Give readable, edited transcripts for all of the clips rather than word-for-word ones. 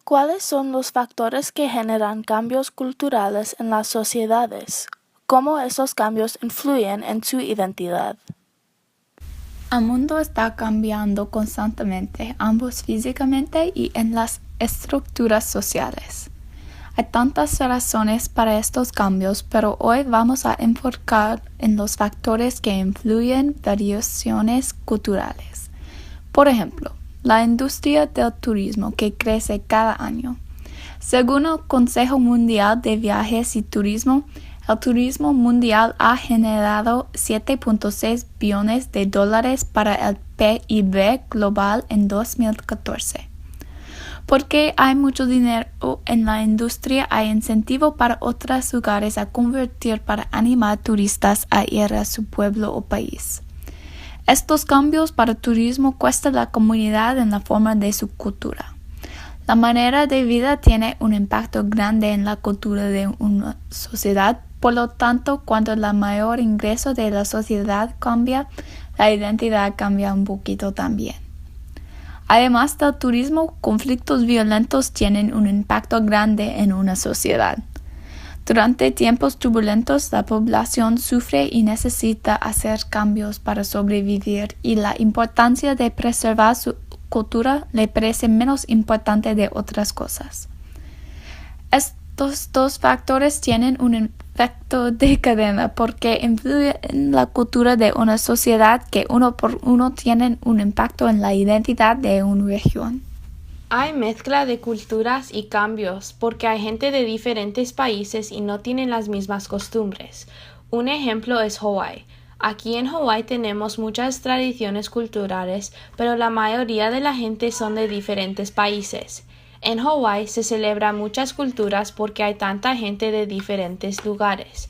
¿Cuáles son los factores que generan cambios culturales en las sociedades? ¿Cómo esos cambios influyen en su identidad? El mundo está cambiando constantemente, ambos físicamente y en las estructuras sociales. Hay tantas razones para estos cambios, pero hoy vamos a enfocar en los factores que influyen variaciones culturales. Por ejemplo, la industria del turismo que crece cada año. Según el Consejo Mundial de Viajes y Turismo, el turismo mundial ha generado 7.6 billones de dólares para el PIB global en 2014. Porque hay mucho dinero en la industria, hay incentivo para otros lugares a convertir para animar turistas a ir a su pueblo o país. Estos cambios para el turismo cuestan a la comunidad en la forma de su cultura. La manera de vida tiene un impacto grande en la cultura de una sociedad, por lo tanto, cuando el mayor ingreso de la sociedad cambia, la identidad cambia un poquito también. Además del turismo, conflictos violentos tienen un impacto grande en una sociedad. Durante tiempos turbulentos, la población sufre y necesita hacer cambios para sobrevivir, y la importancia de preservar su cultura le parece menos importante de otras cosas. Estos dos factores tienen un efecto de cadena porque influyen en la cultura de una sociedad que uno por uno tienen un impacto en la identidad de una región. Hay mezcla de culturas y cambios porque hay gente de diferentes países y no tienen las mismas costumbres. Un ejemplo es Hawái. Aquí en Hawái tenemos muchas tradiciones culturales, pero la mayoría de la gente son de diferentes países. En Hawái se celebran muchas culturas porque hay tanta gente de diferentes lugares,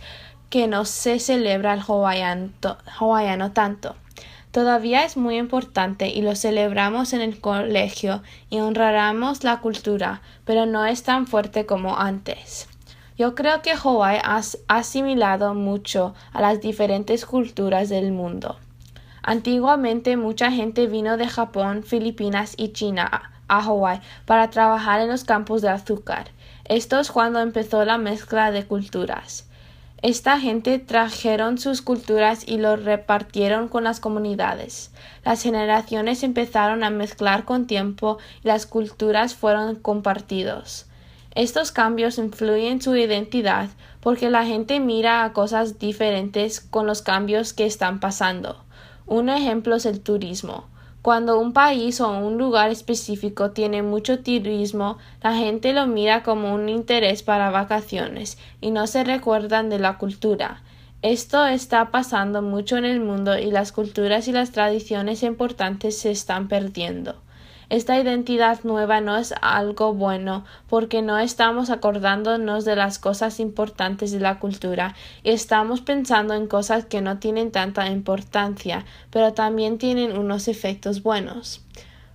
que no se celebra el hawaiano tanto. Todavía es muy importante y lo celebramos en el colegio y honramos la cultura, pero no es tan fuerte como antes. Yo creo que Hawái ha asimilado mucho a las diferentes culturas del mundo. Antiguamente mucha gente vino de Japón, Filipinas y China a Hawái para trabajar en los campos de azúcar. Esto es cuando empezó la mezcla de culturas. Esta gente trajeron sus culturas y lo repartieron con las comunidades. Las generaciones empezaron a mezclar con tiempo y las culturas fueron compartidos. Estos cambios influyen en su identidad porque la gente mira a cosas diferentes con los cambios que están pasando. Un ejemplo es el turismo. Cuando un país o un lugar específico tiene mucho turismo, la gente lo mira como un interés para vacaciones y no se recuerdan de la cultura. Esto está pasando mucho en el mundo y las culturas y las tradiciones importantes se están perdiendo. Esta identidad nueva no es algo bueno porque no estamos acordándonos de las cosas importantes de la cultura y estamos pensando en cosas que no tienen tanta importancia, pero también tienen unos efectos buenos.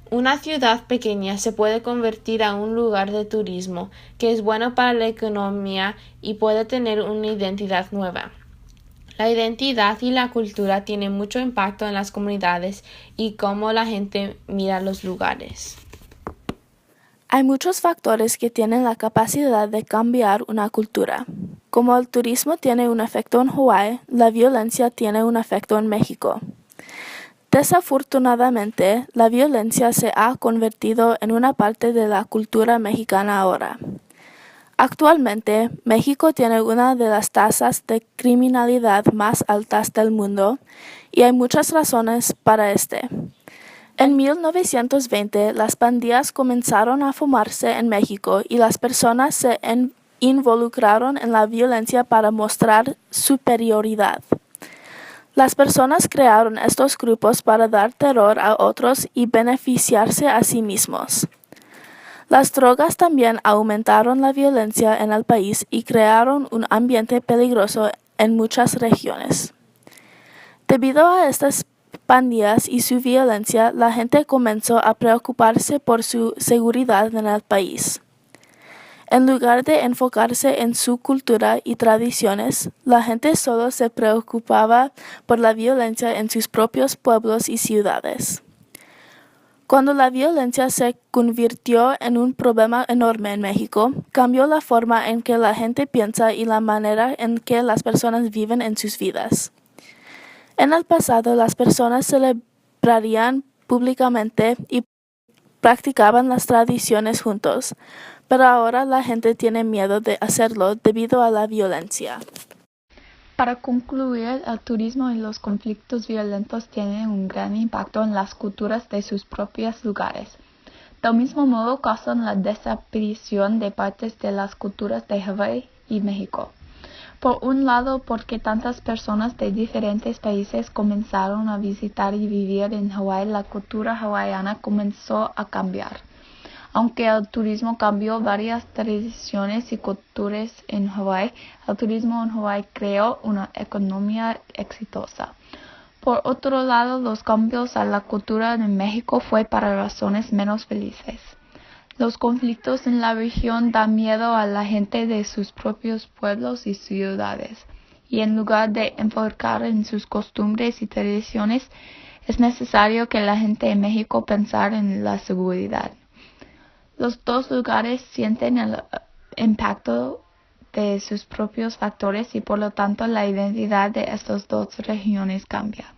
Una ciudad pequeña se puede convertir a un lugar de turismo que es bueno para la economía y puede tener una identidad nueva. La identidad y la cultura tienen mucho impacto en las comunidades y cómo la gente mira los lugares. Hay muchos factores que tienen la capacidad de cambiar una cultura. Como el turismo tiene un efecto en Hawái, la violencia tiene un efecto en México. Desafortunadamente, la violencia se ha convertido en una parte de la cultura mexicana ahora. Actualmente, México tiene una de las tasas de criminalidad más altas del mundo y hay muchas razones para este. En 1920, las pandillas comenzaron a formarse en México y las personas se involucraron en la violencia para mostrar superioridad. Las personas crearon estos grupos para dar terror a otros y beneficiarse a sí mismos. Las drogas también aumentaron la violencia en el país y crearon un ambiente peligroso en muchas regiones. Debido a estas pandillas y su violencia, la gente comenzó a preocuparse por su seguridad en el país. En lugar de enfocarse en su cultura y tradiciones, la gente solo se preocupaba por la violencia en sus propios pueblos y ciudades. Cuando la violencia se convirtió en un problema enorme en México, cambió la forma en que la gente piensa y la manera en que las personas viven en sus vidas. En el pasado, las personas celebrarían públicamente y practicaban las tradiciones juntos, pero ahora la gente tiene miedo de hacerlo debido a la violencia. Para concluir, el turismo y los conflictos violentos tienen un gran impacto en las culturas de sus propios lugares. Del mismo modo, causan la desaparición de partes de las culturas de Hawái y México. Por un lado, porque tantas personas de diferentes países comenzaron a visitar y vivir en Hawái, la cultura hawaiana comenzó a cambiar. Aunque el turismo cambió varias tradiciones y culturas en Hawái, el turismo en Hawái creó una economía exitosa. Por otro lado, los cambios a la cultura de México fue para razones menos felices. Los conflictos en la región dan miedo a la gente de sus propios pueblos y ciudades, y en lugar de enfocar en sus costumbres y tradiciones, es necesario que la gente en México pensar en la seguridad. Los dos lugares sienten el impacto de sus propios factores y por lo tanto la identidad de estas dos regiones cambia.